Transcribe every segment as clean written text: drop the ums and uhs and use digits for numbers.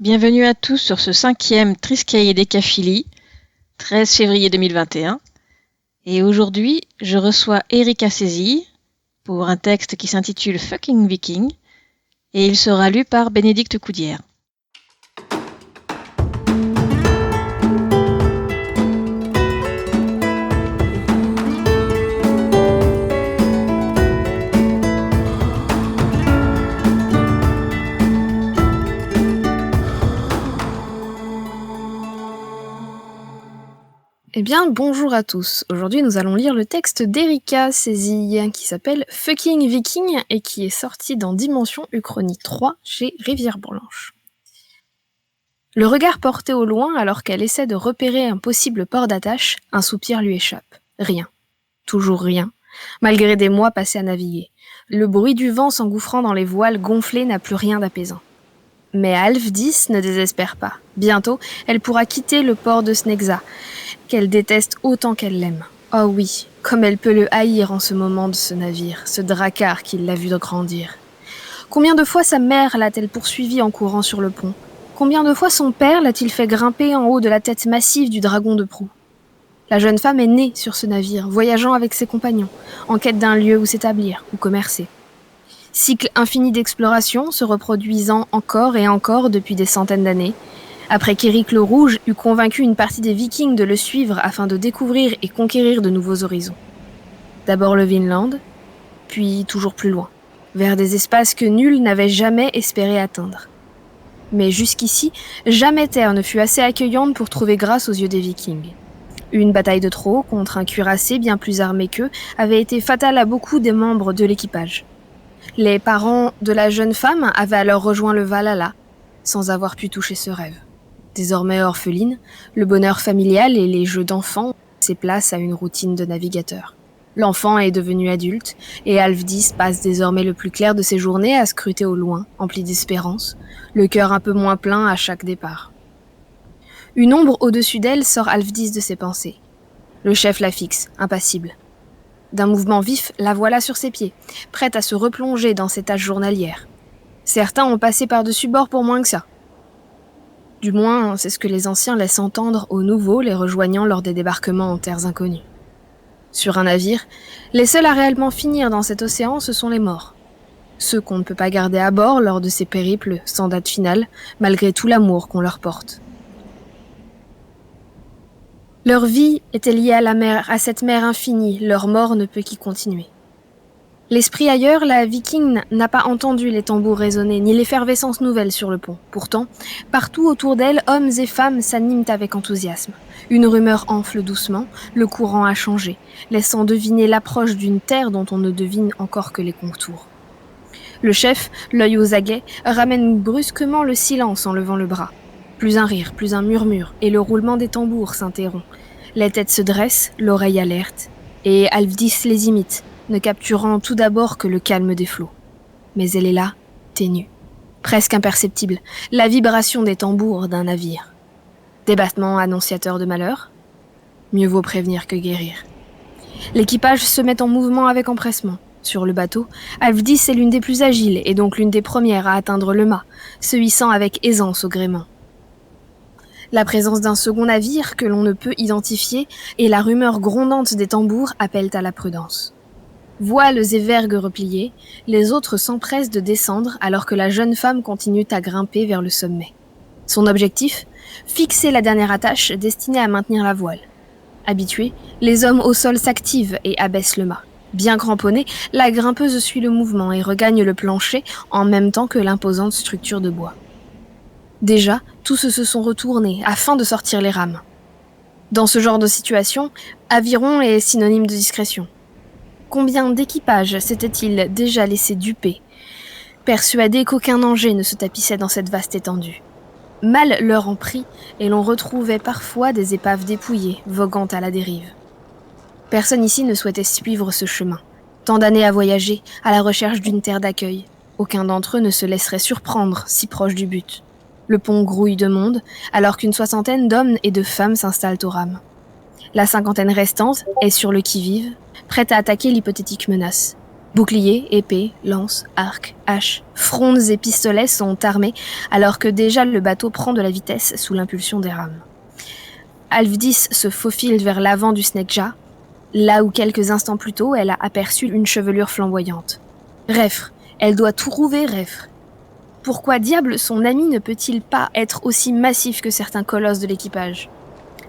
Bienvenue à tous sur ce 5e Triskaï Décaphilie, 13 février 2021. Et aujourd'hui, je reçois Erika Cézille pour un texte qui s'intitule Fucking Viking et il sera lu par Bénédicte Coudière. Eh bien, bonjour à tous. Aujourd'hui, nous allons lire le texte d'Erika Cézille qui s'appelle Fucking Viking et qui est sorti dans Dimension Uchronie 3 chez Rivière Blanche. Le regard porté au loin alors qu'elle essaie de repérer un possible port d'attache, un soupir lui échappe. Rien. Toujours rien. Malgré des mois passés à naviguer. Le bruit du vent s'engouffrant dans les voiles gonflées n'a plus rien d'apaisant. Mais Alfdis ne désespère pas. Bientôt, elle pourra quitter le port de Snegza, qu'elle déteste autant qu'elle l'aime. Oh oui, comme elle peut le haïr en ce moment de ce navire, ce drakkar qui l'a vu grandir. Combien de fois sa mère l'a-t-elle poursuivi en courant sur le pont? Combien de fois son père l'a-t-il fait grimper en haut de la tête massive du dragon de proue? La jeune femme est née sur ce navire, voyageant avec ses compagnons, en quête d'un lieu où s'établir, où commercer. Cycle infini d'exploration, se reproduisant encore et encore depuis des centaines d'années, après qu'Éric le Rouge eut convaincu une partie des Vikings de le suivre afin de découvrir et conquérir de nouveaux horizons. D'abord le Vinland, puis toujours plus loin, vers des espaces que nul n'avait jamais espéré atteindre. Mais jusqu'ici, jamais terre ne fut assez accueillante pour trouver grâce aux yeux des Vikings. Une bataille de trop contre un cuirassé bien plus armé qu'eux avait été fatale à beaucoup des membres de l'équipage. Les parents de la jeune femme avaient alors rejoint le Valhalla, sans avoir pu toucher ce rêve. Désormais orpheline, le bonheur familial et les jeux d'enfants laissent place à une routine de navigateur. L'enfant est devenu adulte, et Alfdis passe désormais le plus clair de ses journées à scruter au loin, empli d'espérance, le cœur un peu moins plein à chaque départ. Une ombre au-dessus d'elle sort Alfdis de ses pensées. Le chef la fixe, impassible. D'un mouvement vif, la voilà sur ses pieds, prête à se replonger dans ses tâches journalières. Certains ont passé par-dessus bord pour moins que ça. Du moins, c'est ce que les anciens laissent entendre aux nouveaux les rejoignant lors des débarquements en terres inconnues. Sur un navire, les seuls à réellement finir dans cet océan, ce sont les morts. Ceux qu'on ne peut pas garder à bord lors de ces périples sans date finale, malgré tout l'amour qu'on leur porte. Leur vie était liée à la mer, à cette mer infinie, leur mort ne peut qu'y continuer. L'esprit ailleurs, la Viking n'a pas entendu les tambours résonner, ni l'effervescence nouvelle sur le pont. Pourtant, partout autour d'elle, hommes et femmes s'animent avec enthousiasme. Une rumeur enfle doucement, le courant a changé, laissant deviner l'approche d'une terre dont on ne devine encore que les contours. Le chef, l'œil aux aguets, ramène brusquement le silence en levant le bras. Plus un rire, plus un murmure, et le roulement des tambours s'interrompt. Les têtes se dressent, l'oreille alerte, et Alfdis les imite, ne capturant tout d'abord que le calme des flots. Mais elle est là, ténue, presque imperceptible, la vibration des tambours d'un navire. Des battements annonciateurs de malheur? Mieux vaut prévenir que guérir. L'équipage se met en mouvement avec empressement. Sur le bateau, Alfdis est l'une des plus agiles et donc l'une des premières à atteindre le mât, se hissant avec aisance au gréement. La présence d'un second navire que l'on ne peut identifier et la rumeur grondante des tambours appellent à la prudence. Voiles et vergues repliées, les autres s'empressent de descendre alors que la jeune femme continue à grimper vers le sommet. Son objectif ? Fixer la dernière attache destinée à maintenir la voile. Habitués, les hommes au sol s'activent et abaissent le mât. Bien cramponnée, la grimpeuse suit le mouvement et regagne le plancher en même temps que l'imposante structure de bois. Déjà, tous se sont retournés afin de sortir les rames. Dans ce genre de situation, aviron est synonyme de discrétion. Combien d'équipages s'étaient-ils déjà laissé duper, persuadés qu'aucun danger ne se tapissait dans cette vaste étendue? Mal leur en prit, et l'on retrouvait parfois des épaves dépouillées, voguant à la dérive. Personne ici ne souhaitait suivre ce chemin. Tant d'années à voyager, à la recherche d'une terre d'accueil. Aucun d'entre eux ne se laisserait surprendre, si proche du but. Le pont grouille de monde, alors qu'une soixantaine d'hommes et de femmes s'installent aux rames. La cinquantaine restante est sur le qui-vive, prête à attaquer l'hypothétique menace. Boucliers, épées, lances, arcs, haches, frondes et pistolets sont armés alors que déjà le bateau prend de la vitesse sous l'impulsion des rames. Alvdis se faufile vers l'avant du Snegja, là où quelques instants plus tôt elle a aperçu une chevelure flamboyante. Reffre, elle doit trouver Reffre. Pourquoi diable son ami ne peut-il pas être aussi massif que certains colosses de l'équipage ?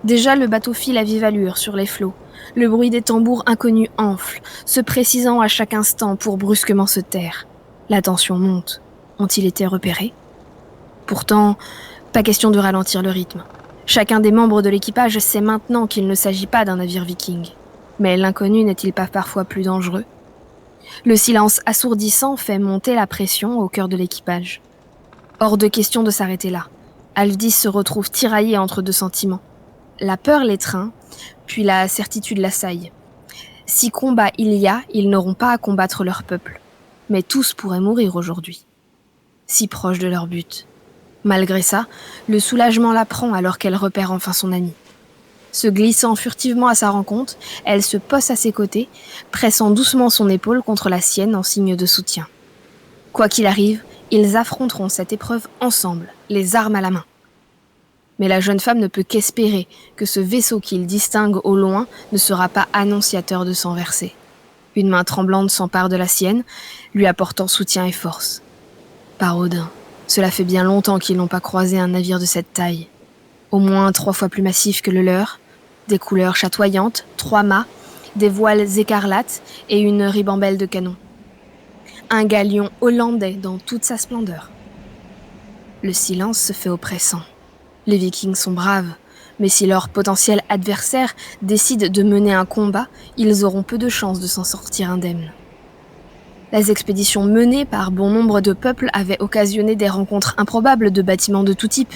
Déjà le bateau file à vive allure sur les flots. Le bruit des tambours inconnus enfle, se précisant à chaque instant pour brusquement se taire. La tension monte. Ont-ils été repérés ? Pourtant, pas question de ralentir le rythme. Chacun des membres de l'équipage sait maintenant qu'il ne s'agit pas d'un navire viking. Mais l'inconnu n'est-il pas parfois plus dangereux ? Le silence assourdissant fait monter la pression au cœur de l'équipage. Hors de question de s'arrêter là. Alvdis se retrouve tiraillé entre deux sentiments. La peur l'étreint, puis la certitude l'assaille. Si combat il y a, ils n'auront pas à combattre leur peuple. Mais tous pourraient mourir aujourd'hui. Si proches de leur but. Malgré ça, le soulagement la prend alors qu'elle repère enfin son ami. Se glissant furtivement à sa rencontre, elle se poste à ses côtés, pressant doucement son épaule contre la sienne en signe de soutien. Quoi qu'il arrive, ils affronteront cette épreuve ensemble, les armes à la main. Mais la jeune femme ne peut qu'espérer que ce vaisseau qu'il distingue au loin ne sera pas annonciateur de sang versé. Une main tremblante s'empare de la sienne, lui apportant soutien et force. Par Odin, cela fait bien longtemps qu'ils n'ont pas croisé un navire de cette taille. Au moins 3 fois plus massif que le leur, des couleurs chatoyantes, 3 mâts, des voiles écarlates et une ribambelle de canon. Un galion hollandais dans toute sa splendeur. Le silence se fait oppressant. Les Vikings sont braves, mais si leur potentiel adversaire décide de mener un combat, ils auront peu de chances de s'en sortir indemnes. Les expéditions menées par bon nombre de peuples avaient occasionné des rencontres improbables de bâtiments de tout type.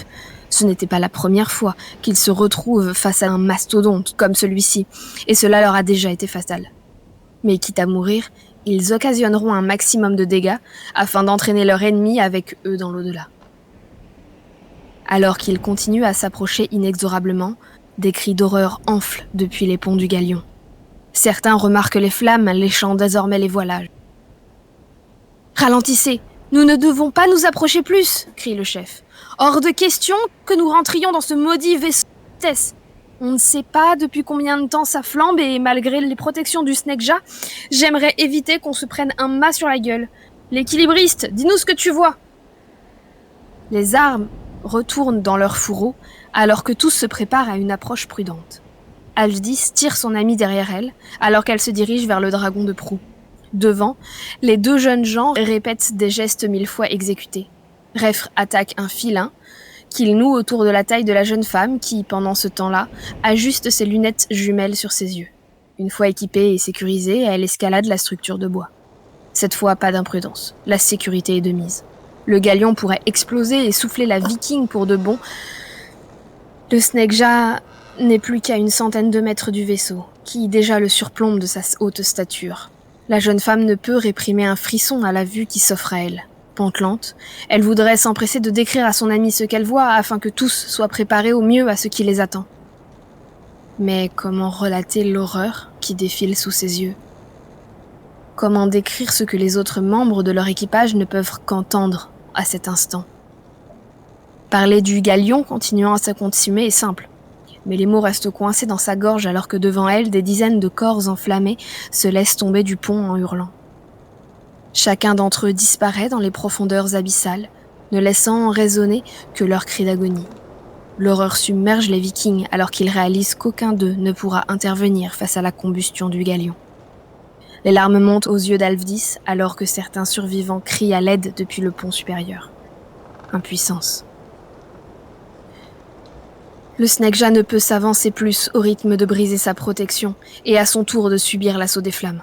Ce n'était pas la première fois qu'ils se retrouvent face à un mastodonte comme celui-ci, et cela leur a déjà été fatal. Mais quitte à mourir, ils occasionneront un maximum de dégâts afin d'entraîner leur ennemi avec eux dans l'au-delà. Alors qu'ils continuent à s'approcher inexorablement, des cris d'horreur enflent depuis les ponts du galion. Certains remarquent les flammes léchant désormais les voilages. « Ralentissez, nous ne devons pas nous approcher plus !» crie le chef. « Hors de question que nous rentrions dans ce maudit vaisseau de vitesse. On ne sait pas depuis combien de temps ça flambe et malgré les protections du Snegja, j'aimerais éviter qu'on se prenne un mât sur la gueule. L'équilibriste, dis-nous ce que tu vois !» Les armes retournent dans leur fourreau alors que tous se préparent à une approche prudente. Alvdis tire son amie derrière elle alors qu'elle se dirige vers le dragon de proue. Devant, les 2 jeunes gens répètent des gestes 1000 fois exécutés. Reffre attaque un filin qu'il noue autour de la taille de la jeune femme qui, pendant ce temps-là, ajuste ses lunettes jumelles sur ses yeux. Une fois équipée et sécurisée, elle escalade la structure de bois. Cette fois, pas d'imprudence. La sécurité est de mise. Le galion pourrait exploser et souffler la viking pour de bon. Le Snegja n'est plus qu'à une centaine de mètres du vaisseau, qui déjà le surplombe de sa haute stature. La jeune femme ne peut réprimer un frisson à la vue qui s'offre à elle. Pantelante, elle voudrait s'empresser de décrire à son amie ce qu'elle voit afin que tous soient préparés au mieux à ce qui les attend. Mais comment relater l'horreur qui défile sous ses yeux ? Comment décrire ce que les autres membres de leur équipage ne peuvent qu'entendre à cet instant ? Parler du galion continuant à se consumer est simple, mais les mots restent coincés dans sa gorge alors que devant elle, des dizaines de corps enflammés se laissent tomber du pont en hurlant. Chacun d'entre eux disparaît dans les profondeurs abyssales, ne laissant résonner que leurs cris d'agonie. L'horreur submerge les Vikings alors qu'ils réalisent qu'aucun d'eux ne pourra intervenir face à la combustion du galion. Les larmes montent aux yeux d'Alvdis alors que certains survivants crient à l'aide depuis le pont supérieur. Impuissance. Le Snegja ne peut s'avancer plus au rythme de briser sa protection et à son tour de subir l'assaut des flammes.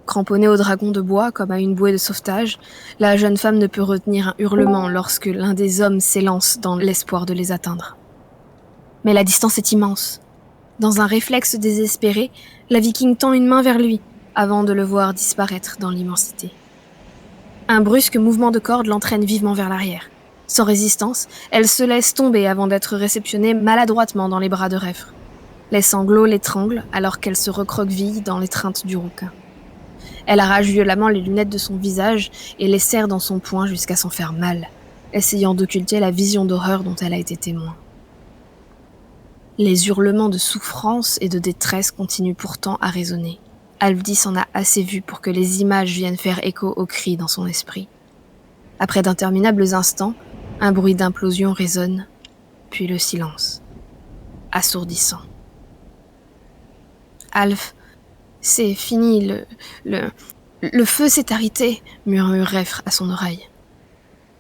Cramponnée au dragon de bois comme à une bouée de sauvetage, la jeune femme ne peut retenir un hurlement lorsque l'un des hommes s'élance dans l'espoir de les atteindre. Mais la distance est immense. Dans un réflexe désespéré, la viking tend une main vers lui, avant de le voir disparaître dans l'immensité. Un brusque mouvement de corde l'entraîne vivement vers l'arrière. Sans résistance, elle se laisse tomber avant d'être réceptionnée maladroitement dans les bras de Reffre. Les sanglots l'étranglent alors qu'elle se recroqueville dans l'étreinte du rouquin. Elle arrache violemment les lunettes de son visage et les serre dans son poing jusqu'à s'en faire mal, essayant d'occulter la vision d'horreur dont elle a été témoin. Les hurlements de souffrance et de détresse continuent pourtant à résonner. Alvdis en a assez vu pour que les images viennent faire écho aux cris dans son esprit. Après d'interminables instants, un bruit d'implosion résonne, puis le silence, assourdissant. Alf, c'est fini, le feu s'est arrêté, murmure Refr à son oreille.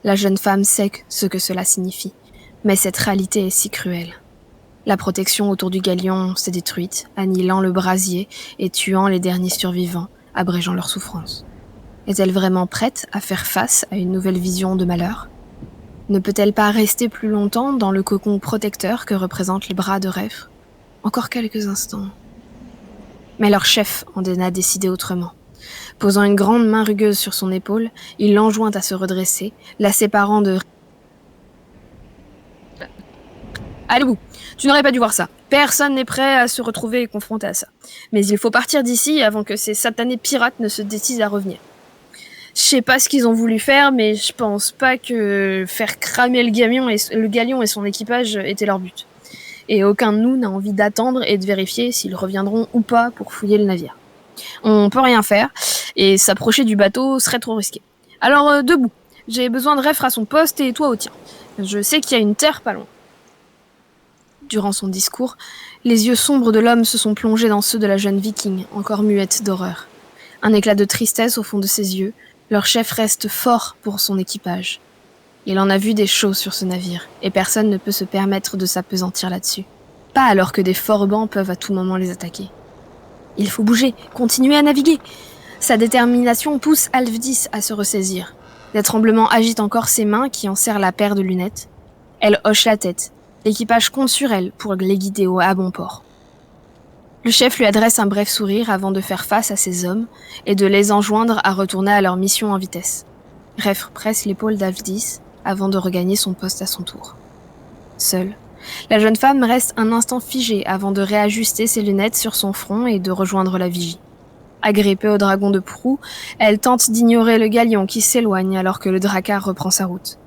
La jeune femme sait ce que cela signifie, mais cette réalité est si cruelle. La protection autour du galion s'est détruite, annihilant le brasier et tuant les derniers survivants, abrégeant leur souffrance. Est-elle vraiment prête à faire face à une nouvelle vision de malheur ? Ne peut-elle pas rester plus longtemps dans le cocon protecteur que représentent les bras de Refr ? Encore quelques instants. Mais leur chef en a décidé autrement. Posant une grande main rugueuse sur son épaule, il l'enjoint à se redresser, la séparant de... Allez vous, tu n'aurais pas dû voir ça. Personne n'est prêt à se retrouver confronté à ça. Mais il faut partir d'ici avant que ces satanés pirates ne se décident à revenir. Je sais pas ce qu'ils ont voulu faire, mais je pense pas que faire cramer le galion et son équipage était leur but. Et aucun de nous n'a envie d'attendre et de vérifier s'ils reviendront ou pas pour fouiller le navire. On peut rien faire, et s'approcher du bateau serait trop risqué. Alors debout, j'ai besoin de Refr à son poste et toi au tien. Je sais qu'il y a une terre pas loin. Durant son discours, les yeux sombres de l'homme se sont plongés dans ceux de la jeune viking, encore muette d'horreur. Un éclat de tristesse au fond de ses yeux, leur chef reste fort pour son équipage. Il en a vu des choses sur ce navire, et personne ne peut se permettre de s'appesantir là-dessus. Pas alors que des forbans peuvent à tout moment les attaquer. Il faut bouger, continuer à naviguer. Sa détermination pousse Alvdis à se ressaisir. Des tremblements agitent encore ses mains qui en serrent la paire de lunettes. Elle hoche la tête. L'équipage compte sur elle pour les guider à bon port. Le chef lui adresse un bref sourire avant de faire face à ses hommes et de les enjoindre à retourner à leur mission en vitesse. Refr presse l'épaule d'Alvdis avant de regagner son poste à son tour. Seule, la jeune femme reste un instant figée avant de réajuster ses lunettes sur son front et de rejoindre la vigie. Agrippée au dragon de proue, elle tente d'ignorer le galion qui s'éloigne alors que le drakkar reprend sa route.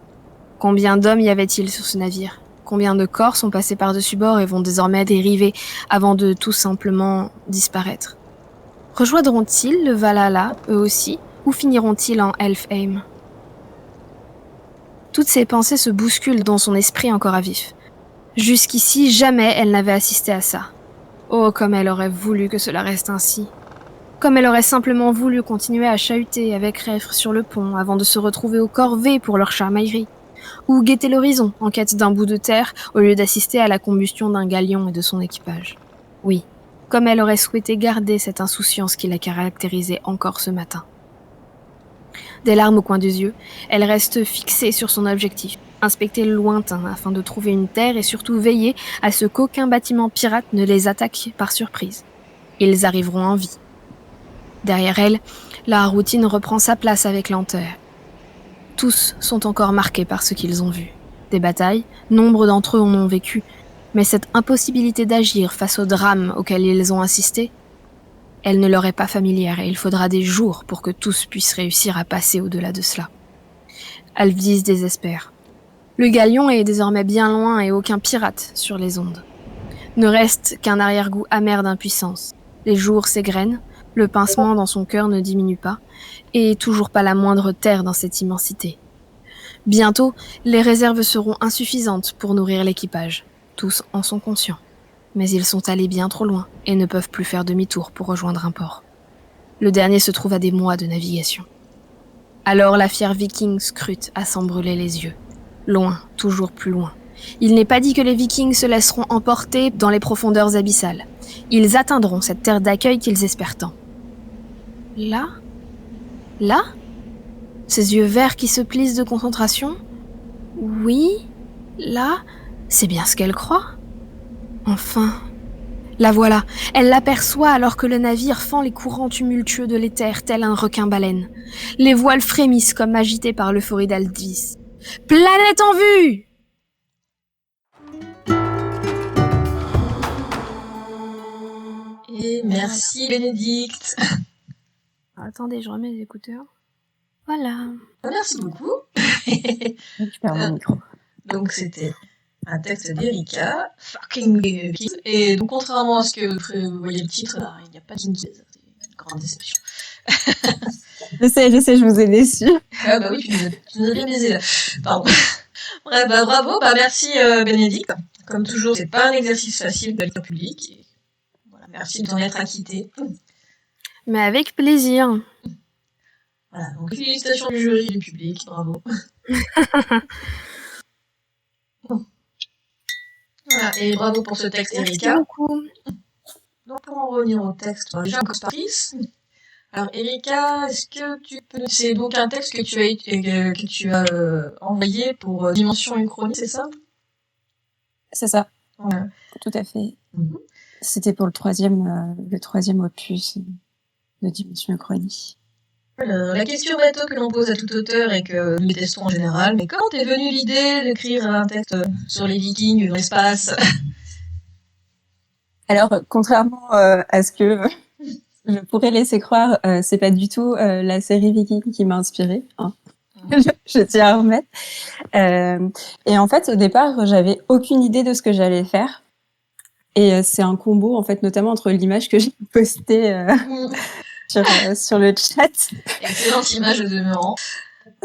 Combien d'hommes y avait-il sur ce navire ? Combien de corps sont passés par-dessus bord et vont désormais dériver avant de tout simplement disparaître ? Rejoindront-ils le Valhalla, eux aussi, ou finiront-ils en Helfheim ? Toutes ces pensées se bousculent dans son esprit encore à vif. Jusqu'ici, jamais elle n'avait assisté à ça. Oh, comme elle aurait voulu que cela reste ainsi. Comme elle aurait simplement voulu continuer à chahuter avec Refr sur le pont avant de se retrouver aux corvées pour leur chamaillerie. Ou guetter l'horizon en quête d'un bout de terre au lieu d'assister à la combustion d'un galion et de son équipage. Oui, comme elle aurait souhaité garder cette insouciance qui la caractérisait encore ce matin. Des larmes au coin des yeux, elle reste fixée sur son objectif, inspecter le lointain afin de trouver une terre et surtout veiller à ce qu'aucun bâtiment pirate ne les attaque par surprise. Ils arriveront en vie. Derrière elle, la routine reprend sa place avec lenteur. Tous sont encore marqués par ce qu'ils ont vu. Des batailles, nombre d'entre eux en ont vécu, mais cette impossibilité d'agir face au drame auquel ils ont assisté, elle ne leur est pas familière et il faudra des jours pour que tous puissent réussir à passer au-delà de cela. Alvdis désespère. Le galion est désormais bien loin et aucun pirate sur les ondes. Ne reste qu'un arrière-goût amer d'impuissance. Les jours s'égrènent, le pincement dans son cœur ne diminue pas, et toujours pas la moindre terre dans cette immensité. Bientôt, les réserves seront insuffisantes pour nourrir l'équipage. Tous en sont conscients. Mais ils sont allés bien trop loin et ne peuvent plus faire demi-tour pour rejoindre un port. Le dernier se trouve à des mois de navigation. Alors la fière viking scrute à s'en brûler les yeux. Loin, toujours plus loin. Il n'est pas dit que les vikings se laisseront emporter dans les profondeurs abyssales. Ils atteindront cette terre d'accueil qu'ils espèrent tant. Là ? Là ? Ses yeux verts qui se plissent de concentration ? Oui, là, c'est bien ce qu'elle croit. Enfin, la voilà, elle l'aperçoit alors que le navire fend les courants tumultueux de l'éther tel un requin-baleine. Les voiles frémissent comme agitées par l'euphorie d'Alvdis. Planète en vue! Et merci Bénédicte. Ah, Attendez, je remets les écouteurs. Voilà. Merci beaucoup. Récupère mon micro. Donc c'était un texte d'Erika, Fucking Viking. Et donc contrairement à ce que vous voyez le titre, là, il n'y a pas de Kinky. C'est une grande déception. Je sais, je vous ai déçu. Ah bah oui, tu nous as bien baisé là. Pardon. Bref, bah bravo, bah merci Bénédicte. Comme toujours, c'est pas un exercice facile de la lecture publique. Et voilà, merci de t'en être acquitté. Mais avec plaisir. Voilà, donc félicitations du jury et du public, bravo. Voilà, et bravo pour ce texte, Merci Erika. beaucoup. Donc pour en revenir au texte, déjà on commence par Paris. Alors Erika, est-ce que tu peux... C'est donc un texte que tu as envoyé pour Dimension Uchronie, c'est ça? C'est ça. Ouais. Tout à fait. Mhm. C'était pour le troisième opus de Dimension Uchronie. Alors, la question bateau que l'on pose à tout auteur et que nous détestons en général, mais comment t'es venue l'idée d'écrire un texte sur les Vikings dans l'espace? Alors, contrairement à ce que je pourrais laisser croire, c'est pas du tout la série Viking qui m'a inspirée. Hein. Je tiens à remettre. Et en fait, au départ, j'avais aucune idée de ce que j'allais faire. Et c'est un combo, en fait, notamment entre l'image que j'ai postée sur le chat. Excellente image de demeurant.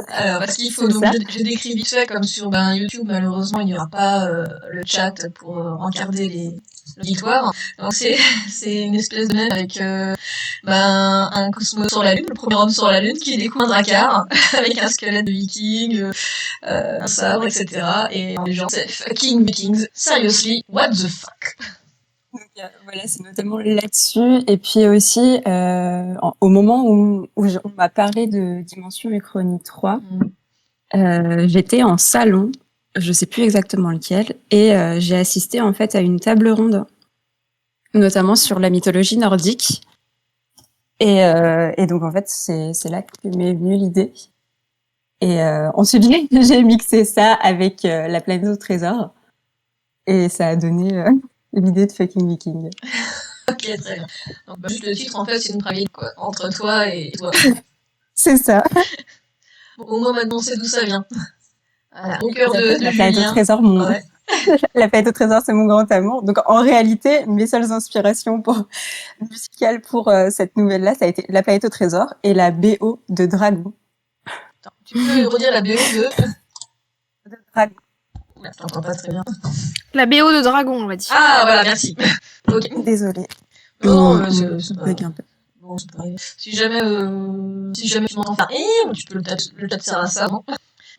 Alors, parce qu'il faut, donc, je décris vite fait, comme sur YouTube, malheureusement, il n'y aura pas le chat pour encarder l'auditoire. Donc, c'est une espèce de même avec un cosmonaute sur la Lune, le premier homme sur la Lune, qui découvre un drakkar avec un squelette de viking, un sabre, etc. Et les gens, c'est fucking vikings, seriously, what the fuck? Donc, voilà, c'est notamment là-dessus. Et puis aussi, au moment où on m'a parlé de Dimension Uchronie 3, j'étais en salon, je sais plus exactement lequel, et j'ai assisté en fait à une table ronde, notamment sur la mythologie nordique. Et donc en fait, c'est là que m'est venue l'idée. Et ensuite, j'ai mixé ça avec la planète au trésor, et ça a donné l'idée de Fucking Viking. Ok, très bien. Donc, juste le titre, en fait, c'est une travail entre toi et toi. C'est ça. Bon, au moins, maintenant, on sait d'où ça vient. Voilà, au cœur de la planète au trésor, ouais. La planète au trésor, c'est mon grand amour. Donc, en réalité, mes seules inspirations musicales pour cette nouvelle-là, ça a été la planète au trésor et la BO de Dragon. Attends, tu peux redire la BO de Dragon. T'entends pas très bien. La BO de Dragon, on va dire. Ah, voilà, merci. Okay. Désolée. Non, c'est pas... un peu. Bon, c'est pas... Si jamais tu m'entends faire tu peux le chat sert à ça, non?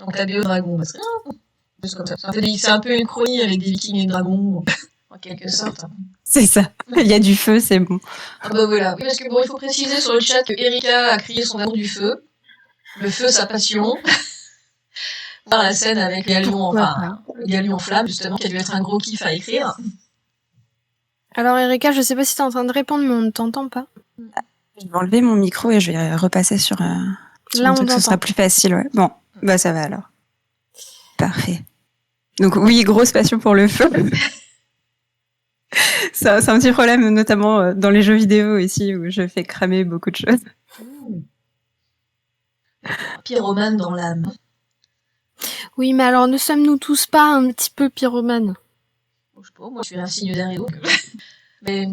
Donc la BO de Dragon, bah, c'est rien. Juste comme ça. C'est un peu une chronie avec des vikings et des dragons, en quelque sorte. C'est ça. Il y a du feu, c'est bon. Ah bah voilà. Oui, parce que bon, il faut préciser sur le chat que Erika a crié son amour du feu. Le feu, sa passion. Voir la scène avec le galion en flamme, justement, qui a dû être un gros kiff à écrire. Alors Erika, je sais pas si t'es en train de répondre, mais on ne t'entend pas. Je vais enlever mon micro et je vais repasser sur Là, un truc, ce sera plus facile, ouais. Bon, bah ça va alors. Parfait. Donc oui, grosse passion pour le feu. C'est un petit problème, notamment dans les jeux vidéo ici, où je fais cramer beaucoup de choses. Pyromane dans l'âme. Oui, mais alors ne sommes-nous tous pas un petit peu pyromanes? Bon, je sais pas, moi je suis un signe d'air et d'eau. Mais...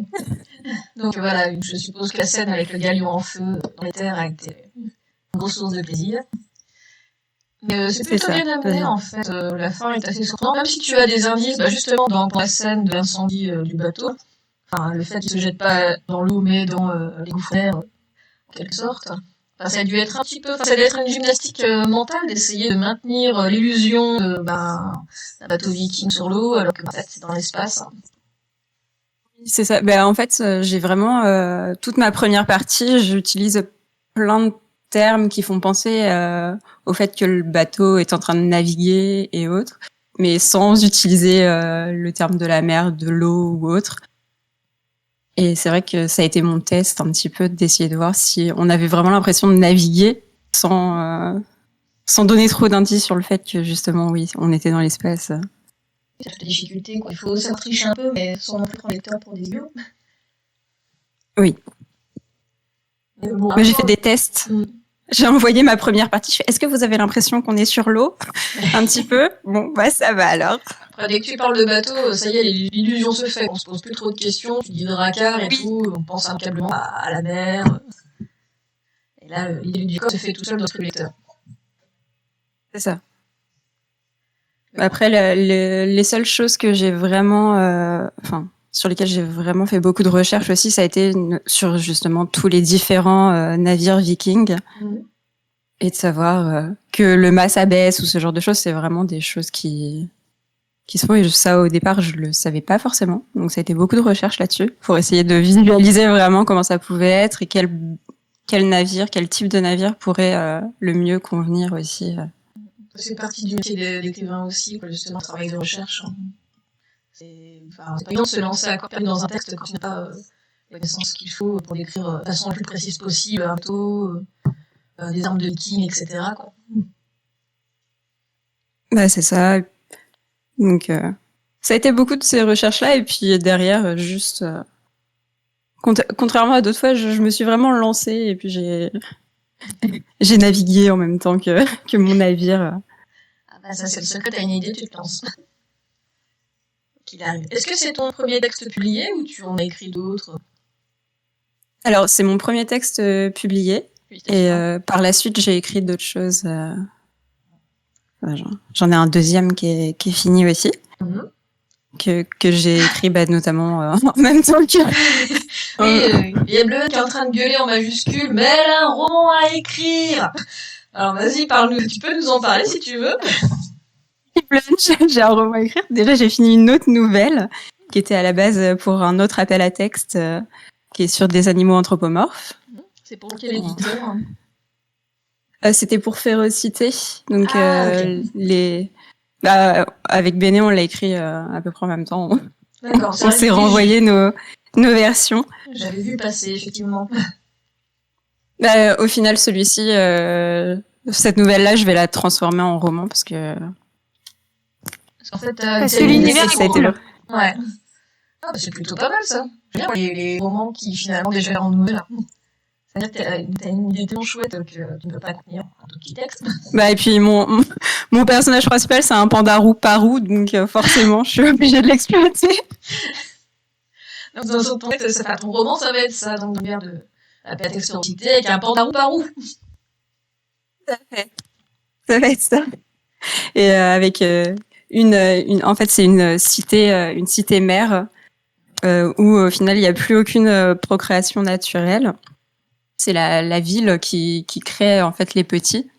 Donc voilà, je suppose que la scène avec le galion en feu dans les terres a été une grosse source de plaisir. Mais c'est plutôt bien amené en fait, la fin est assez surprenante, même si tu as des indices, justement dans la scène de l'incendie du bateau, enfin le fait qu'il se jette pas dans l'eau mais dans les gouffres d'air, en quelque sorte. Enfin, ça a dû être un petit peu, ça a dû être une gymnastique mentale d'essayer de maintenir l'illusion d'un bateau viking sur l'eau alors que en fait c'est dans l'espace. C'est ça. En fait, j'ai vraiment toute ma première partie, j'utilise plein de termes qui font penser au fait que le bateau est en train de naviguer et autres, mais sans utiliser le terme de la mer, de l'eau ou autre. Et c'est vrai que ça a été mon test un petit peu d'essayer de voir si on avait vraiment l'impression de naviguer sans donner trop d'indices sur le fait que justement, oui, on était dans l'espace. C'est la difficulté, quoi. Il faut savoir tricher un peu, mais sans non plus prendre les lecteurs pour des idiots. Oui. Bon, Moi, j'ai fait des tests. Mm. J'ai envoyé ma première partie. Je fais, est-ce que vous avez l'impression qu'on est sur l'eau? Un petit peu. Bon, bah ça va alors. Après, dès que tu parles de bateau, ça y est, l'illusion se fait. On se pose plus trop de questions, tu dis dracar et tout, on pense impeccablement à la mer. Et là, l'idée du corps se fait tout seul dans le lecteur. C'est ça. Après, les seules choses que j'ai vraiment, sur lesquelles j'ai vraiment fait beaucoup de recherches aussi, ça a été sur justement tous les différents navires vikings. Et de savoir que le mât s'abaisse ou ce genre de choses, c'est vraiment des choses qui se font. Et ça, au départ, je le savais pas forcément. Donc, ça a été beaucoup de recherches là-dessus pour essayer de visualiser vraiment comment ça pouvait être et quel navire, quel type de navire pourrait le mieux convenir aussi. C'est partie du métier d'écrivain aussi, quoi, justement, travail de recherche. C'est pas évident de se lancer à corps perdu dans un texte quand tu n'as pas les connaissances qu'il faut pour l'écrire de façon la plus précise possible, un bateau, des armes de viking, etc. Quoi. Bah, c'est ça. Donc, ça a été beaucoup de ces recherches-là. Et puis derrière, juste... contrairement à d'autres fois, je me suis vraiment lancée et puis j'ai navigué en même temps que mon navire. Ah bah ça, c'est le secret, t'as une idée, tu te lances. Qu'il arrive. Est-ce que c'est ton premier texte publié ou tu en as écrit d'autres? Alors, c'est mon premier texte publié. Et par la suite, j'ai écrit d'autres choses. J'en ai un deuxième qui est fini aussi. Que j'ai écrit notamment en même temps que... Oui, il y a Bleu qui est en train de gueuler en majuscule, mais elle a un roman à écrire. Alors vas-y, parle-nous. Tu peux nous en parler si tu veux. J'ai un roman à écrire. Déjà, j'ai fini une autre nouvelle qui était à la base pour un autre appel à texte qui est sur des animaux anthropomorphes. C'est pour quel éditeur? C'était pour Férocité. Donc okay. avec Béné, on l'a écrit à peu près en même temps. D'accord. On s'est renvoyé nos versions. J'avais vu passer, effectivement. Au final, celui-ci, cette nouvelle-là, je vais la transformer en roman parce qu'en fait, parce que l'univers c'est cool. Ouais. Ah, bah, c'est plutôt pas mal ça. J'aime bien les romans qui finalement déjà en nouvelle. C'est-à-dire que t'as une idée tellement chouette que tu ne peux pas contenir un tout petit texte. Et puis mon personnage principal, c'est un panda roux-parou, donc forcément, je suis obligée de l'exploiter. Dans ton texte, ton roman, ça va être ça, donc bien de la texte avec un panda roux-parou. Ça va être ça. Et avec en fait, c'est une cité mère où au final, il n'y a plus aucune procréation naturelle. C'est la ville qui crée en fait les petits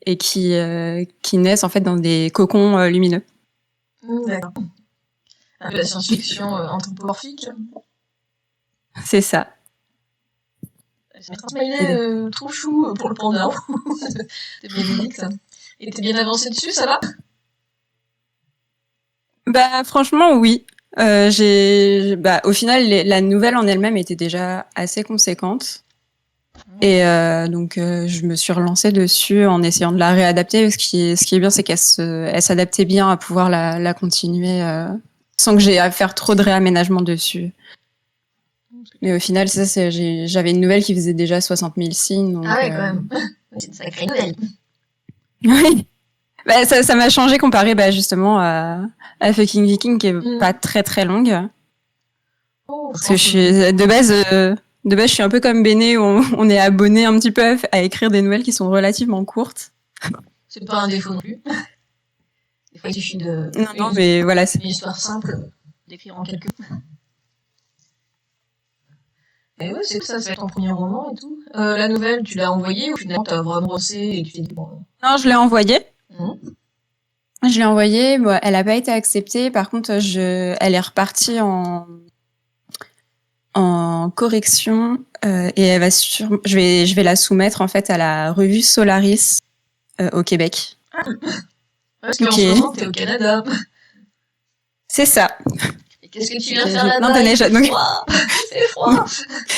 et qui naissent en fait dans des cocons lumineux. D'accord. Un peu la science-fiction anthropomorphique. C'est ça. C'est un smiley trop chou pour le panda. T'es bien unique ça. Et t'es bien avancé dessus, ça va? Franchement, oui. Au final, la nouvelle en elle-même était déjà assez conséquente. Et donc, je me suis relancée dessus en essayant de la réadapter. Ce qui est bien, c'est qu'elle s'adaptait bien à pouvoir la continuer sans que j'ai à faire trop de réaménagement dessus. Mais au final, j'avais une nouvelle qui faisait déjà 60 000 signes. Donc, ah ouais, quand même. C'est une sacrée nouvelle. Oui. Ça m'a changé comparé justement à Fucking Viking qui est pas très très longue. Parce que de base, je suis un peu comme Béné, où on est abonné un petit peu à écrire des nouvelles qui sont relativement courtes. C'est pas un défaut non plus. Des fois, il suffit de... Non, mais voilà. C'est une histoire simple d'écrire en quelques... Et ouais, c'est que ça fait ton premier roman et tout. La nouvelle, tu l'as envoyée ou finalement t'as vraiment brossé et tu t'es dit bon... Non, je l'ai envoyée. Je l'ai envoyée, elle n'a pas été acceptée. Par contre, elle est repartie en correction et elle va je vais la soumettre en fait à la revue Solaris au Québec. Parce qu'en ce moment, t'es au Canada. C'est ça. Et qu'est-ce que tu viens faire là-bas? C'est froid.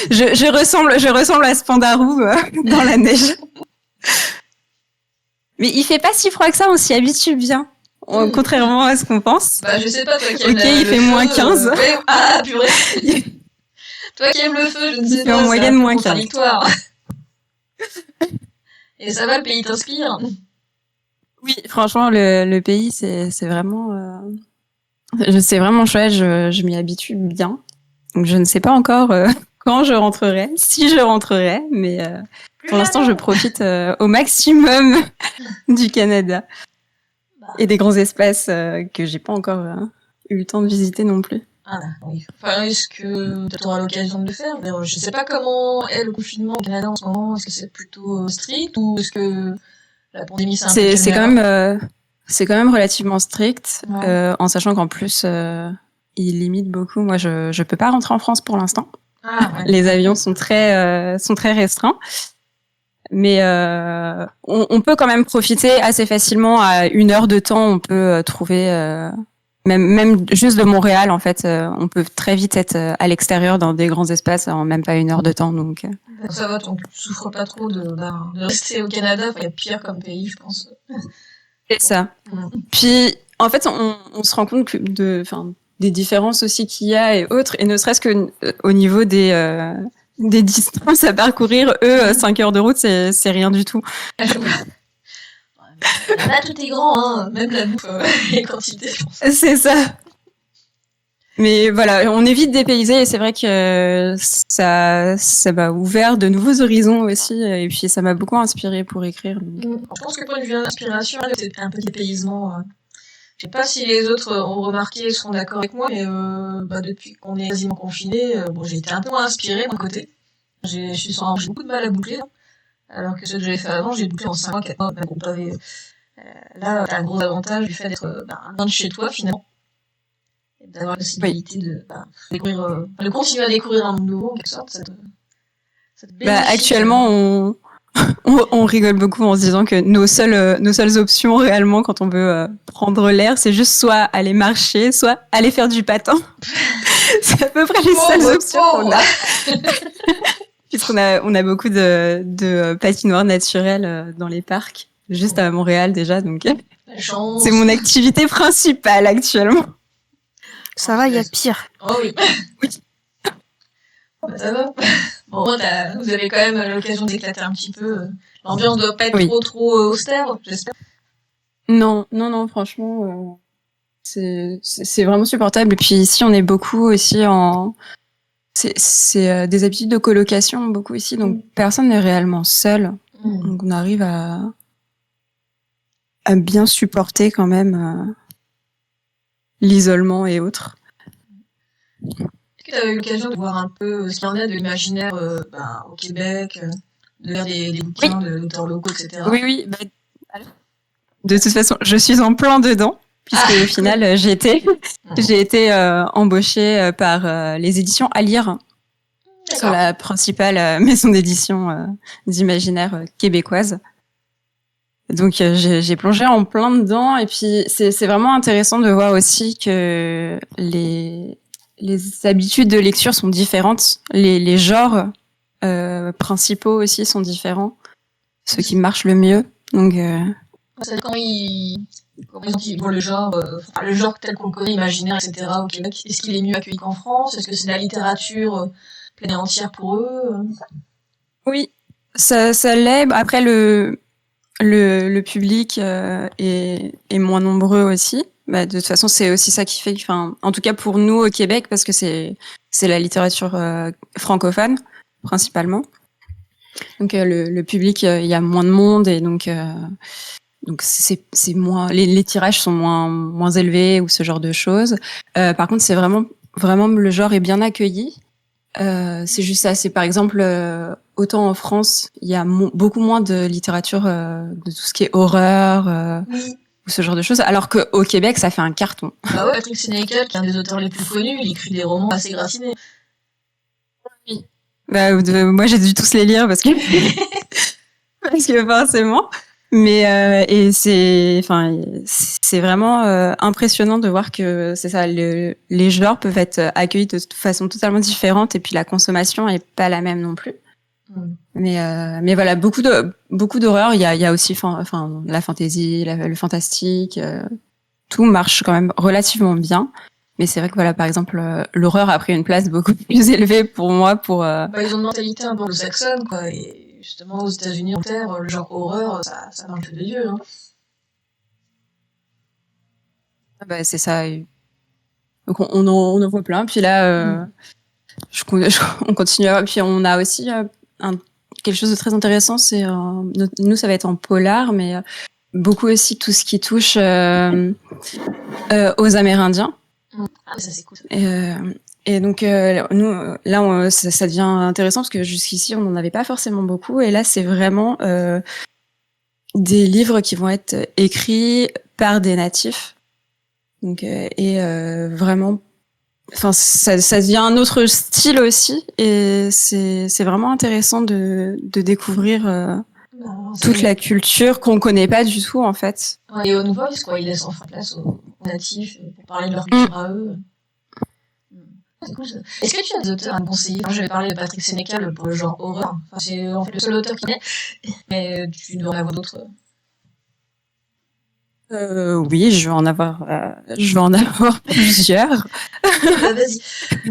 Je ressemble à ce panda roux dans la neige. Mais il fait pas si froid que ça, on s'y habitue bien. Contrairement à ce qu'on pense. Je sais pas, toi qui aimes il fait moins 15. Ah, purée. Toi qui aimes le feu, je ne sais pas. En moyenne, moins 15. Victoire. Et ça va, le pays t'inspire? Oui, franchement, le pays, c'est vraiment, c'est vraiment chouette. Je m'y habitue bien. Donc, je ne sais pas encore quand je rentrerai, si je rentrerai, mais pour l'instant, je profite au maximum du Canada et des grands espaces que j'ai pas encore eu le temps de visiter non plus. Ah, oui. Enfin, est-ce que tu auras l'occasion de le faire? Je sais pas comment est le confinement au Canada en ce moment. Est-ce que c'est plutôt strict ou est-ce que la pandémie s'est un peu calmée? C'est quand même relativement strict, Ouais. en sachant qu'en plus, il limite beaucoup. Moi, je peux pas rentrer en France pour l'instant. Ah, ouais. Les avions sont très restreints. Mais on peut quand même profiter assez facilement. À 1 heure de temps, on peut trouver, même juste de Montréal, en fait, on peut très vite être à l'extérieur dans des grands espaces en même pas 1 heure de temps. Donc ça va, donc tu souffres pas trop de rester au Canada. Enfin, il y a pire comme pays, je pense. c'est ça. Puis, en fait, on se rend compte des différences aussi qu'il y a et autres, et ne serait-ce que au niveau des distances à parcourir, eux, 5 heures de route, c'est rien du tout. Là, tout est grand, hein. Même la bouffe, les quantités, je pense. C'est ça. Mais voilà, on est vite dépaysé et c'est vrai que ça m'a ouvert de nouveaux horizons aussi, et puis ça m'a beaucoup inspiré pour écrire. Donc. Je pense que point de vue inspiration, c'est un peu dépaysement. Je sais pas si les autres ont remarqué, sont d'accord avec moi, mais depuis qu'on est quasiment confiné, j'ai été un peu moins inspirée de mon côté. J'ai beaucoup de mal à boucler, là. Alors que ce que j'avais fait avant, j'ai bouclé en 5 mois, 4 mois, même qu'on avait. Là, t'as un gros avantage du fait d'être loin de chez toi, finalement. Et d'avoir la possibilité de découvrir, de continuer à découvrir un monde nouveau, en quelque sorte. Cette actuellement, on rigole beaucoup en se disant que nos seules options réellement quand on veut prendre l'air, c'est juste soit aller marcher, soit aller faire du patin. C'est à peu près les seules options qu'on a. Puisqu'on a beaucoup de patinoires naturelles dans les parcs, juste à Montréal déjà, donc c'est mon activité principale actuellement. Ça va, il y a pire. Oh oui. Ça va. Bon, vous avez quand même l'occasion d'éclater un petit peu. L'ambiance doit pas être trop austère, j'espère. Non, franchement, c'est vraiment supportable. Et puis ici, on est beaucoup aussi c'est des habitudes de colocation, beaucoup ici, donc personne n'est réellement seul. Donc on arrive à bien supporter quand même l'isolement et autres. Est-ce que tu as eu l'occasion de voir un peu ce qu'il y en a de l'imaginaire au Québec, de lire des bouquins d'auteurs locaux, etc. Oui. De toute façon, je suis en plein dedans, puisque au final, j'ai été embauchée par les éditions à lire, sur la principale maison d'édition d'imaginaire québécoise. Donc j'ai plongé en plein dedans, et puis c'est vraiment intéressant de voir aussi que les habitudes de lecture sont différentes, les genres principaux aussi sont différents, ceux qui marchent le mieux. Donc c'est quand ils voient le genre tel qu'on le connaît, imaginaire, etc. au Québec, est-ce qu'il est mieux accueilli qu'en France? Est-ce que c'est de la littérature pleine et entière pour eux? Oui, ça l'est. Après, le public est moins nombreux aussi. De toute façon, c'est aussi ça qui fait, en tout cas pour nous au Québec, parce que c'est la littérature francophone principalement. Donc le public, il y a moins de monde, et donc c'est moins, les tirages sont moins élevés ou ce genre de choses. Par contre, c'est vraiment le genre est bien accueilli. C'est juste ça. C'est par exemple, autant en France, il y a beaucoup moins de littérature de tout ce qui est horreur ou ce genre de choses, alors qu'au Québec, ça fait un carton. Bah ouais, Patrick Sénécal, qui est un des auteurs les plus connus, il écrit des romans assez gratinés. Oui. Moi, j'ai dû tous les lire parce que forcément. Mais et c'est vraiment impressionnant de voir que c'est ça, les genres peuvent être accueillis de façon totalement différente, et puis la consommation est pas la même non plus. Mais voilà, beaucoup d'horreur. Il y a aussi la fantasy, le fantastique, tout marche quand même relativement bien. Mais c'est vrai que voilà, par exemple, l'horreur a pris une place beaucoup plus élevée pour moi. Ils ont une mentalité un peu anglo-saxonne, quoi. Et justement, aux États-Unis, en terre, le genre horreur, ça marche de Dieu. Hein. Bah, c'est ça. Donc on en voit plein. Puis là, on continue. Puis on a aussi quelque chose de très intéressant. C'est nous, ça va être en polar, mais beaucoup aussi tout ce qui touche aux Amérindiens. Ah, ça c'est cool. Et donc nous, là, ça devient intéressant parce que jusqu'ici, on n'en avait pas forcément beaucoup. Et là, c'est vraiment des livres qui vont être écrits par des natifs. Donc vraiment, enfin, ça devient un autre style aussi. Et c'est vraiment intéressant de découvrir toute la culture qu'on connaît pas du tout en fait. Ouais, et on voice, quoi, ils laissent enfin place aux natifs pour parler de leur culture à eux. C'est cool, ça. Est-ce que tu as des auteurs à me conseiller? Quand j'avais parlé de Patrick Sénécal pour le genre horreur, enfin, c'est en fait le seul auteur qui est, mais tu dois en avoir d'autres. Oui, je vais en avoir plusieurs. Bah, vas-y.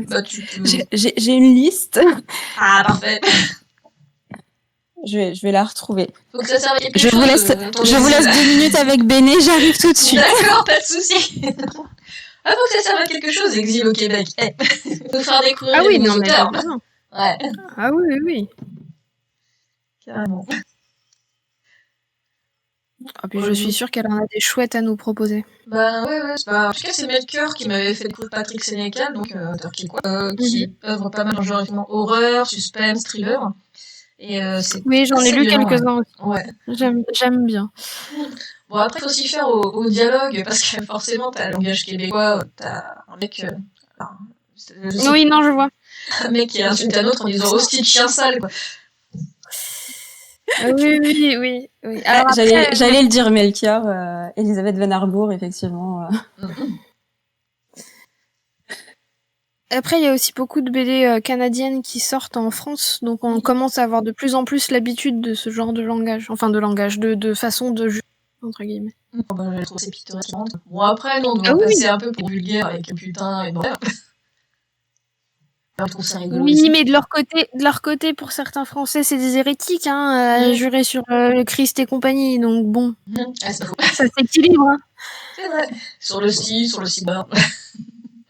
Bah, tu peux... J'ai une liste. Ah, parfait. Je vais la retrouver. Faut que ça serve à quelque Je chose. vous laisse 2 minutes avec Béné, j'arrive tout de suite. D'accord, pas de souci. Ah, faut que ça serve à quelque chose, Exil au Québec. Faut faire découvrir les nouveaux auteurs. Ouais. Ah oui, oui. Carrément. Ah, puis je suis sûre qu'elle en a des chouettes à nous proposer. Bah ouais, en tout cas, c'est Melchior qui m'avait fait découvrir Patrick Sénécal, donc auteur qui œuvre pas mal dans le genre effectivement horreur, suspense, thriller. Et oui, j'en ai lu quelques-uns aussi. Ouais. J'aime bien. Bon, après, faut aussi faire au dialogue, parce que forcément, t'as le langage québécois, t'as un mec... oui, non, je vois. Un mec qui insulte un autre en disant « hostie de chien sale », quoi. Oui. Alors j'allais le dire, Melchior, Elisabeth Van Arbour, effectivement. Après, il y a aussi beaucoup de BD canadiennes qui sortent en France, donc on commence à avoir de plus en plus l'habitude de ce genre de langage, enfin de façon de juger, entre guillemets. Oh, bah, je trouve c'est pittoresque. Bon, après, non, on doit passer un peu pour vulgaire avec le putain et bref. Je trouve ça rigolo. Oui, aussi. mais de leur côté, pour certains Français, c'est des hérétiques, hein, jurer sur le Christ et compagnie, donc bon. Ça s'équilibre, hein. C'est vrai. Sur le style, sur le cyber.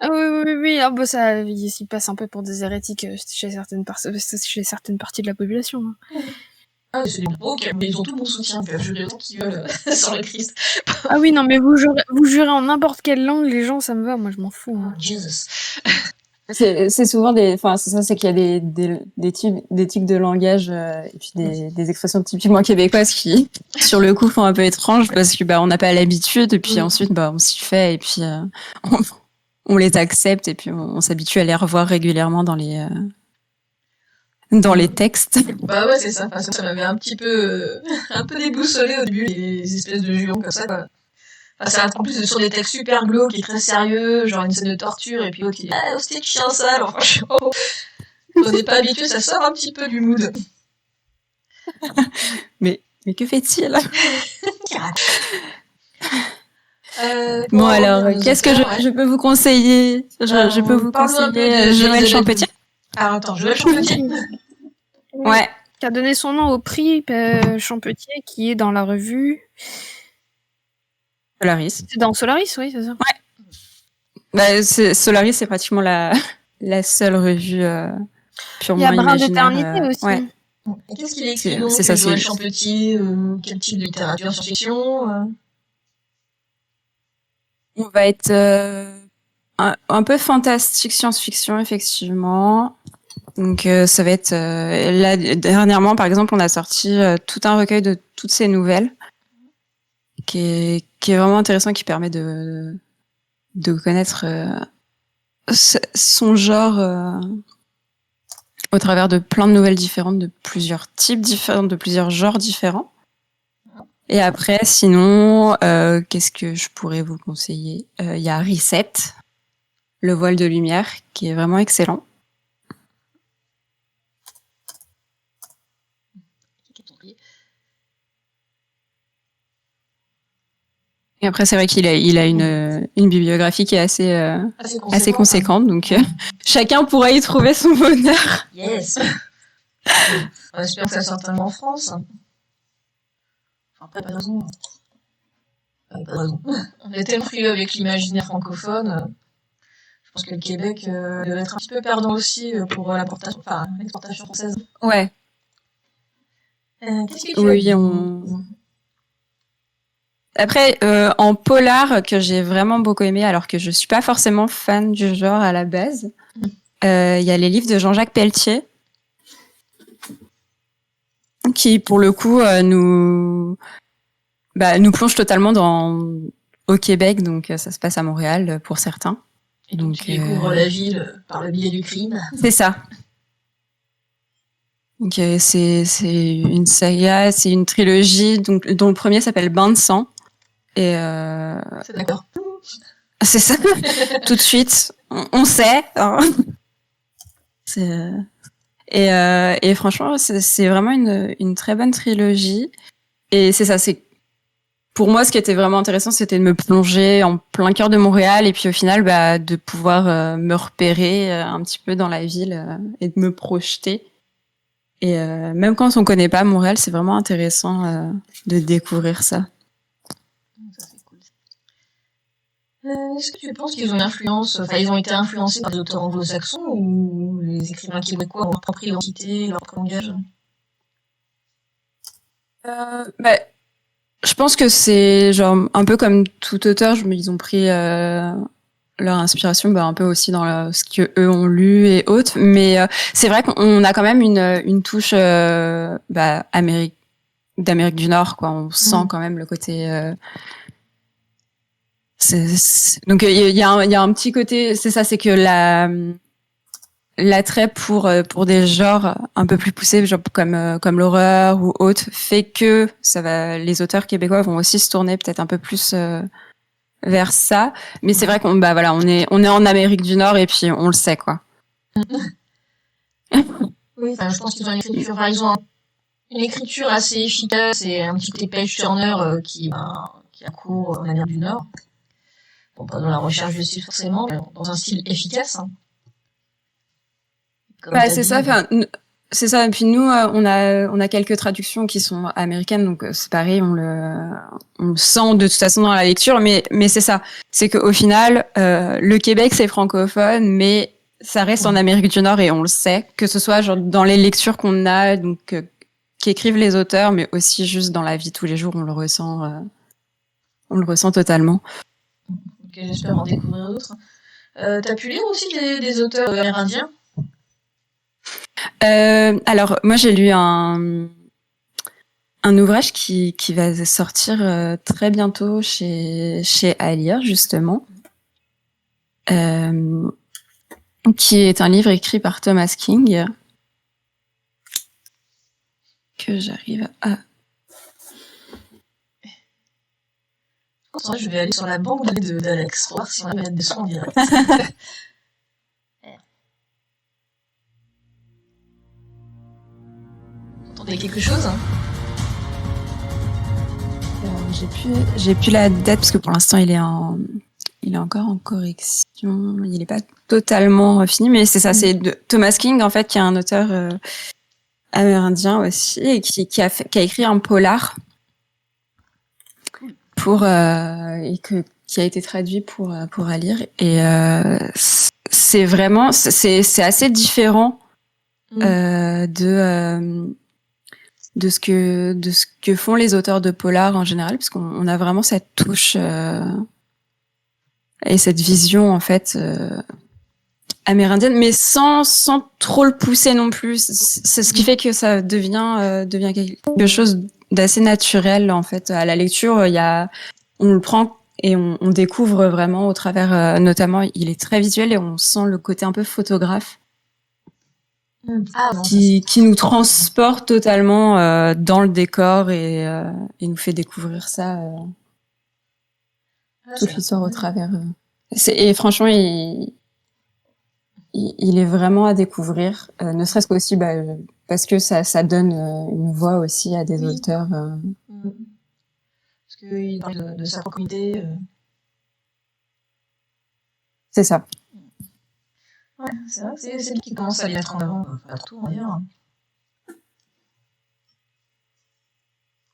Ah oui. Ah bah ça, ils passent un peu pour des hérétiques chez certaines parties de la population. Hein. Ah, c'est des bons, mais ils ont tout mon soutien. Ils peuvent jurer autant qu'ils veulent sur le Christ. Ah oui, non, mais vous jurez en n'importe quelle langue, les gens, ça me va, moi je m'en fous. Hein. Jesus. C'est souvent c'est qu'il y a des types de langage et puis des expressions typiquement québécoises qui, sur le coup, font un peu étrange parce que on n'a pas l'habitude et puis ensuite on s'y fait et puis on les accepte et puis on s'habitue à les revoir régulièrement dans les textes. Bah ouais, c'est ça. Enfin, ça m'avait un peu déboussolé au début, les espèces de jurons comme ça, quoi. Enfin, c'est en plus sur des textes super glauques qui est très sérieux, genre une scène de torture, et puis l'autre qui dit « Ah, hostie de chien sale !» Enfin, on n'est pas habitué, ça sort un petit peu du mood. Mais que fait-il Bon alors, qu'est-ce que je peux vous conseiller? Je peux vous conseiller Joël Champetier. Ah attends, Joël Champetier. Ouais. Qui a donné son nom au prix Champetier, qui est dans la revue Solaris. C'est dans Solaris, oui, c'est ça. Ouais. Solaris, c'est pratiquement la seule revue purement imaginaire. Il y a Brin d'éternité aussi. Ouais. Et qu'est-ce qu'il écrit donc, Joël Champetier, quel type de littérature, science-fiction On va être un peu fantastique, science-fiction, effectivement. Donc ça va être là dernièrement, par exemple, on a sorti tout un recueil de toutes ces nouvelles, qui est vraiment intéressant, qui permet de connaître son genre au travers de plein de nouvelles différentes, de plusieurs types différents, de plusieurs genres différents. Et après, sinon, qu'est-ce que je pourrais vous conseiller? Il y a Reset, Le voile de lumière, qui est vraiment excellent. Et après, c'est vrai qu'il a une bibliographie qui est assez conséquente, donc chacun pourra y trouver son bonheur. Yes. On espère que ça sorte en France. Enfin, après, pas de raison. Pas de raison. On est tellement frileux avec l'imaginaire francophone. Je pense que le Québec doit être un petit peu perdant aussi pour l'exportation française. Ouais. Qu'est-ce que tu Oui, as Après, en polar, que j'ai vraiment beaucoup aimé, alors que je suis pas forcément fan du genre à la base, il y a les livres de Jean-Jacques Pelletier, qui, pour le coup, nous plongent totalement au Québec, donc ça se passe à Montréal pour certains. Et donc tu découvres la ville par le biais du crime. C'est ça. Donc c'est une saga, c'est une trilogie dont le premier s'appelle Bain de sang. Et C'est d'accord. C'est ça. Tout de suite, on sait. Hein. Et franchement, c'est vraiment une très bonne trilogie. Et c'est ça, c'est pour moi ce qui était vraiment intéressant, c'était de me plonger en plein cœur de Montréal et puis au final, de pouvoir me repérer un petit peu dans la ville et de me projeter. Et même quand on connaît pas Montréal, c'est vraiment intéressant de découvrir ça. Ça c'est cool. Est-ce que tu penses qu'ils ont une influence, ils ont été influencés par des auteurs anglo-saxons ou les écrivains québécois ont leur propre identité, leur propre langage? Je pense que c'est genre un peu comme tout auteur, ils ont pris leur inspiration un peu aussi dans ce que eux ont lu et autres, mais c'est vrai qu'on a quand même une touche d'Amérique du Nord, quoi. On sent quand même le côté donc il y a un petit côté, c'est ça, c'est que l'attrait pour des genres un peu plus poussés, genre comme l'horreur ou autre, fait que les auteurs québécois vont aussi se tourner peut-être un peu plus vers ça. Mais c'est vrai qu'on on est en Amérique du Nord et puis on le sait, quoi. Oui, je pense qu'ils ont une écriture assez efficace et un petit côté page turner qui accourt en Amérique du Nord. Bon, pas dans la recherche de style forcément, mais dans un style efficace. Hein. C'est ça. C'est ça. Et puis nous, on a quelques traductions qui sont américaines, donc c'est pareil, on le sent de toute façon dans la lecture. Mais c'est ça. C'est qu'au final, le Québec c'est francophone, mais ça reste en Amérique du Nord et on le sait, que ce soit genre dans les lectures qu'on a, donc qu'écrivent les auteurs, mais aussi juste dans la vie tous les jours, on le ressent totalement. Ok, j'espère en découvrir d'autres. T'as pu lire aussi des auteurs amérindiens? Alors moi j'ai lu un ouvrage qui va sortir très bientôt chez À lire justement, qui est un livre écrit par Thomas King que j'arrive à. Je vais aller sur la banque d'Alex pour voir si on va mettre des sons en direct. Vous entendez quelque chose? J'ai plus la date parce que pour l'instant il est encore en correction, il n'est pas totalement fini, mais c'est ça, c'est de Thomas King en fait, qui est un auteur amérindien aussi et qui a écrit un polar qui a été traduit pour à lire, et c'est vraiment c'est assez différent de ce que font les auteurs de polar en général, parce qu'on a vraiment cette touche et cette vision en fait amérindienne, mais sans trop le pousser non plus. C'est ce qui fait que ça devient quelque chose d'assez naturel en fait à la lecture. On le prend et on découvre vraiment au travers, notamment il est très visuel et on sent le côté un peu photographe qui nous transporte totalement dans le décor et nous fait découvrir ça toute l'histoire au travers. Et franchement, il est vraiment à découvrir, ne serait-ce qu'aussi parce que ça donne une voix aussi à des auteurs. Parce qu'il parle de sa propre idée. C'est ça. Ouais, c'est vrai que c'est lui qui commence à les mettre en avant partout d'ailleurs.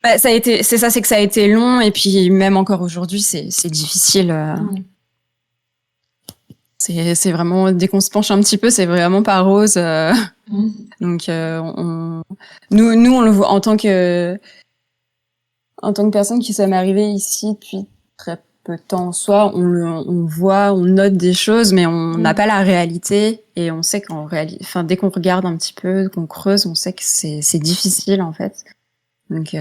Bah, c'est ça, c'est que ça a été long, et puis même encore aujourd'hui, c'est difficile. C'est vraiment, dès qu'on se penche un petit peu, c'est vraiment pas rose. Donc, nous, on le voit en tant que personne qui sommes arrivés ici depuis très peu de temps en soi, on voit, on note des choses, mais on n'a pas la réalité, et on sait qu'en réalité, enfin, dès qu'on regarde un petit peu, qu'on creuse, on sait que c'est difficile, en fait. Donc,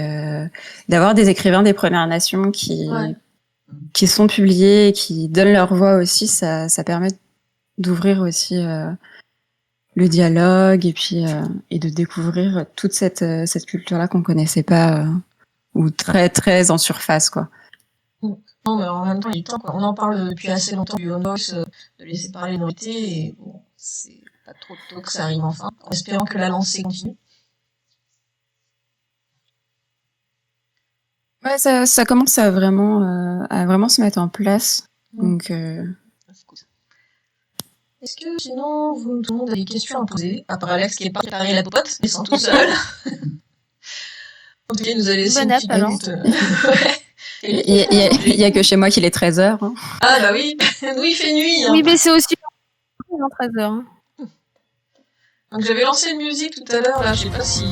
d'avoir des écrivains des Premières Nations qui sont publiés et qui donnent leur voix aussi, ça permet d'ouvrir aussi le dialogue, et puis et de découvrir toute cette culture-là qu'on connaissait pas, ou très très en surface, quoi. Non, mais en même temps, il est temps, quoi. On en parle depuis assez longtemps du Home Voice, de laisser parler les minorités, et bon, c'est pas trop tôt que ça arrive enfin, en espérant que la lancée continue. Ouais, ça commence à vraiment se mettre en place. Donc, C'est cool, ça. Est-ce que sinon, tout le monde a des questions à poser, à part Alex qui est pas préparé la popote, mais sans tout seul. En tout cas, il nous a laissé une petite minute. Il y a que chez moi qu'il est 13h. Hein. Ah bah oui, nous il fait nuit. Hein. Oui, mais c'est aussi 13h. Donc j'avais lancé une musique tout à l'heure, là, je sais pas si...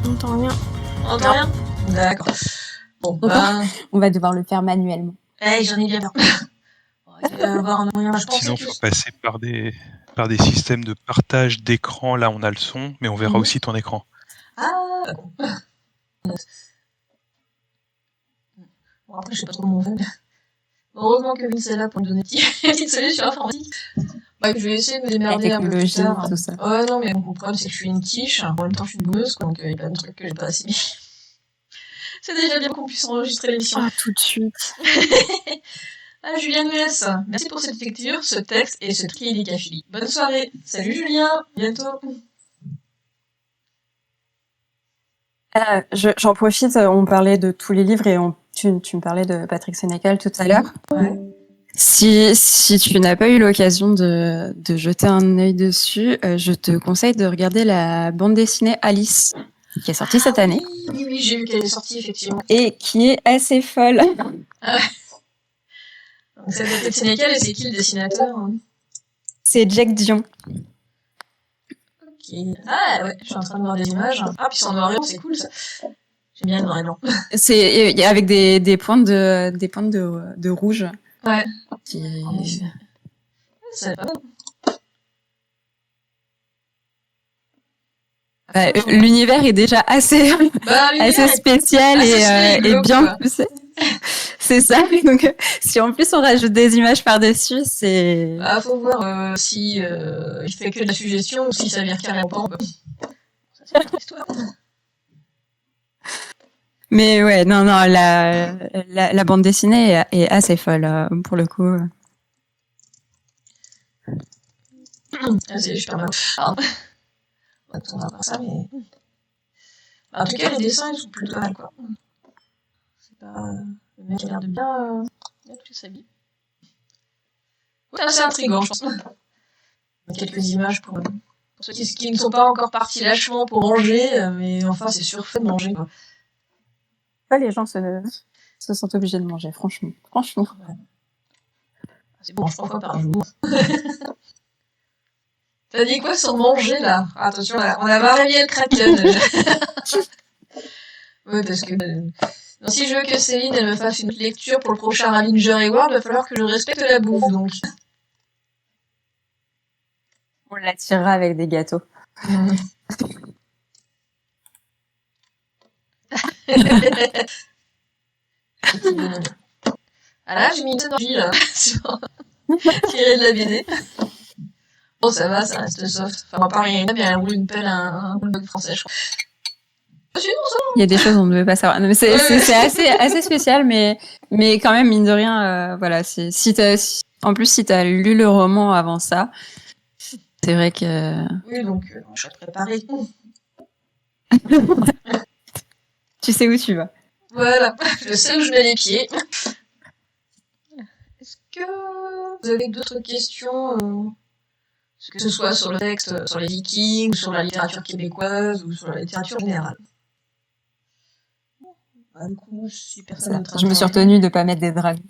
On n'entend rien. On entend rien? D'accord. Bon, bah... On va devoir le faire manuellement. Hey, j'en ai bien peur. Il va y avoir un moyen, je pense. Sinon, il faut passer par des systèmes de partage d'écran. Là, on a le son, mais on verra aussi ton écran. Ah, bon, après, je sais pas trop comment on fait. Heureusement que Vince est là pour me donner une petite solution informatique. Bah, je vais essayer de me démerder un peu plus tard. Tout ça. Ouais, non, mais mon problème, c'est que je suis une quiche. En même temps, je suis une boumeuse, donc il y a plein de trucs que j'ai pas assimilés. C'est déjà bien qu'on puisse enregistrer l'émission. Ah, tout de suite. Ah, Julien Nuès, merci pour cette lecture, ce texte et ce tri des cafélis. Bonne soirée. Salut Julien, bientôt. J'en profite, on parlait de tous les livres, et tu me parlais de Patrick Sénécal tout à l'heure. Ouais. Si tu n'as pas eu l'occasion de jeter un œil dessus, je te conseille de regarder la bande dessinée Alice, qui est sortie cette année. Oui, j'ai vu qu'elle est sortie, effectivement. Et qui est assez folle. Ah ouais. Donc c'est Patrick Sénécal, et c'est qui le dessinateur? C'est Jack Dion. Ok. Ah ouais, je suis en train de voir des images. Ah, puis c'est en noir et blanc, c'est cool ça. J'aime bien le noir et blanc. C'est avec des pointes de rouge. Ouais. Qui... C'est pas mal. L'univers est déjà assez spécial et bien poussé. C'est ça. Donc, si en plus on rajoute des images par-dessus, c'est... Bah, faut voir si il fait que de la suggestion ou si ça vient carrément pas. Ça, c'est une autre histoire. Mais ouais, non, la bande dessinée est assez folle, pour le coup. C'est super mal. On va voir ça, mais... En tout cas, les dessins, ils sont plutôt mal, quoi. C'est pas... Le mec a l'air de bien toucher sa bille. C'est assez intriguant, je pense. Quelques images pour ceux qui ne sont pas encore partis lâchement pour manger, mais enfin, c'est surfait de manger, quoi. Pas les gens se sentent obligés de manger, franchement. Ouais. C'est bon, 3 fois par jour. T'as dit quoi sur manger, là? Attention, on a varié le kraken. Ouais, parce que... Donc, si je veux que Céline elle me fasse une lecture pour le prochain Ravinger Award, il va falloir que je respecte la bouffe, donc. On l'attirera avec des gâteaux. Ah là, j'ai mis une énergie, là, sur tirer de la BD. Bon, ça va, ça reste soft. Enfin, à part, il y a une elle roule une pelle à un bulldog français, je crois. Sinon, ça va. Il y a des choses qu'on ne devait pas savoir. Non, mais c'est assez spécial, mais quand même, mine de rien, voilà. En plus, si t'as lu le roman avant ça, c'est vrai que... Oui, donc, je serais préparée. Tu sais où tu vas. Voilà, je sais où je mets les pieds. Est-ce que vous avez d'autres questions, que ce soit sur le texte, sur les Vikings, sur la littérature québécoise ou sur la littérature générale? Du coup, si personne d'autre Je me suis intervient. retenue de pas mettre des dragons.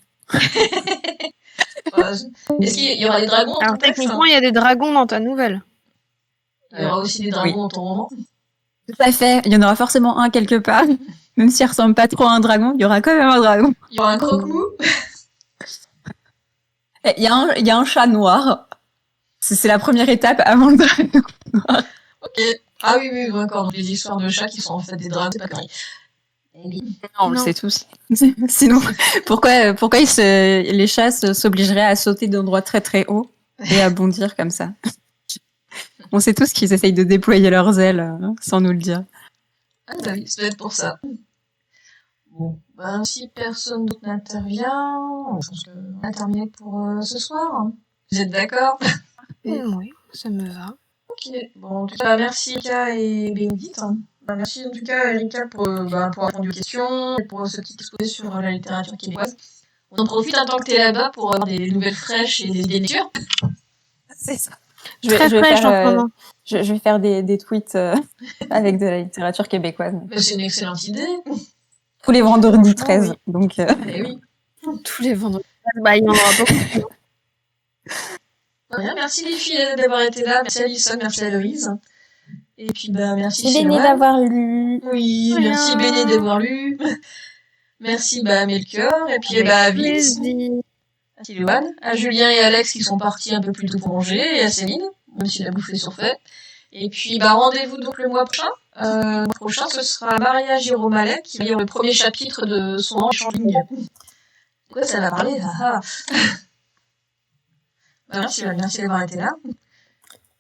Est-ce qu'il y aura des dragons dans Alors ton texte? techniquement, il y a des dragons dans ta nouvelle. Il y aura aussi des dragons dans ton roman. Tout à fait. Il y en aura forcément un quelque part. Même s'il ressemble pas trop à un dragon, il y aura quand même un dragon. Il y aura un croque-mou. Et il y a un chat noir. C'est la première étape avant le dragon. Ok. Ah oui, d'accord. Donc les histoires de chats qui sont en fait des dragons, c'est pas pareil. Eh oui. Non, on le Non. sait tous. Sinon, pourquoi les chats s'obligeraient à sauter d'endroits très très hauts et à bondir comme ça? On sait tous qu'ils essayent de déployer leurs ailes sans nous le dire. Ah bah oui, ça doit être pour ça. Bon, ben si personne d'autre n'intervient, je pense qu'on a terminé pour ce soir. Vous êtes d'accord? Oui, ça me va. Ok. Bon, en tout cas, merci Erika et Bénédicte. Merci en tout cas Erika pour répondre aux questions et pour ce petit exposé sur la littérature québécoise. On en profite un temps que t'es là-bas pour avoir des nouvelles fraîches et des idées de lecture. C'est ça. Très fraîche en ce moment. Je vais faire des tweets avec de la littérature québécoise. Mais c'est une excellente idée. Tous les vendredis 13. Oui. Donc, Eh oui. Tous les vendredis. Bah, il y en aura beaucoup. Bien, merci les filles d'avoir été là. Merci Alison, merci Aloïse. Et puis merci Béné Sylvain. d'avoir lu. Oui, Rien. merci Béné d'avoir lu. Merci Melchior. Et puis Avec Vince, plaisir. à Sylvain, à Julien et Alex qui sont partis un peu plus tôt pour manger, et à Céline, même si la bouffe est surfaite. Et puis rendez-vous donc le mois prochain. Le mois prochain, ce sera Maria Giromalek qui va lire le premier chapitre de son roman Champing. De quoi ça va parler? Merci d'avoir été là.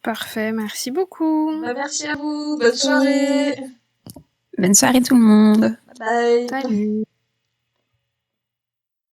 Parfait, merci beaucoup. Merci à vous, bonne soirée. Bonne soirée tout le monde. Bye. Salut.